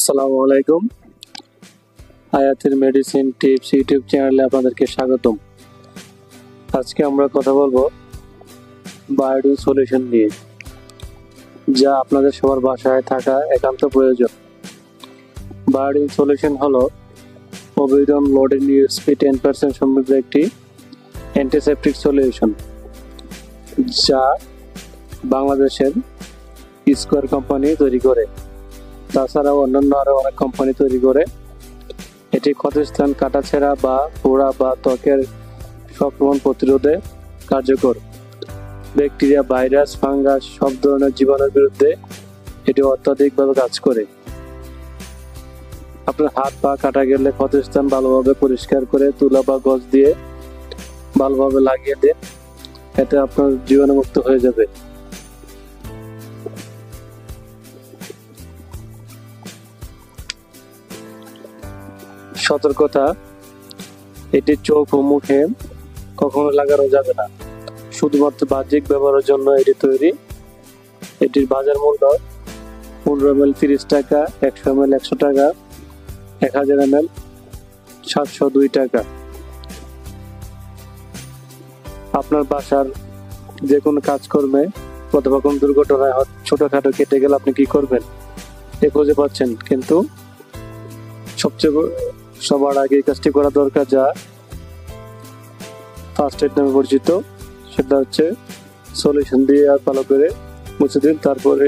আসসালামু আলাইকুম। আয়াতের মেডিসিন টিপস ইউটিউব চ্যানেলে আপনাদেরকে স্বাগতম। আজকে আমরা কথা বলবো বায়োডিন সলিউশন নিয়ে, যা আপনাদের সবার বাসায় থাকা একান্ত প্রয়োজন। বায়োডিন সলিউশন হলো পভিডন লোডেড ইউএসপি 10% সমৃদ্ধ একটি অ্যান্টিসেপটিক সলিউশন, যা বাংলাদেশের স্কোয়ার কোম্পানি তৈরি করে। তাছাড়াও অন্যান্য আরো অনেক কোম্পানি তৈরি করে। এটি ক্ষতস্থান, কাটাছেঁড়া বা পোড়া বা ত্বকের সংক্রমণ প্রতিরোধে কার্যকর। ব্যাকটেরিয়া, ভাইরাস, ফাঙ্গাস সব ধরনের জীবাণুর বিরুদ্ধে এটি অত্যাধিকভাবে কাজ করে। আপনার হাত পা কাটা গেলে ক্ষতস্থান ভালোভাবে পরিষ্কার করে তুলা বা গজ দিয়ে ভালোভাবে লাগিয়ে দিন, এতে আপনার জীবাণুমুক্ত হয়ে যাবে। সতর্কতা: এটি চোখ ও মুখে কখনো লাগানো যাবে না, শুধুমাত্র বাহ্যিক ব্যবহারের জন্য এটি তৈরি। এটির বাজার মূল্য 15 ml 30 টাকা, 100 ml 100 টাকা, 1000 ml 702 টাকা। আপনার বাসার যে কোনো কাজকর্মে অথবা কোনো দুর্ঘটনায় ছোটখাটো কেটে গেলে আপনি কি করবেন? খুঁজে পাচ্ছেন, কিন্তু সবার আগে এই কাজটি করা দরকার, যা ফার্স্ট এড নামে পরিচিত। সেটা হচ্ছে সলিউশন দিয়ে আর ভালো করে মুছে দিন, তারপরে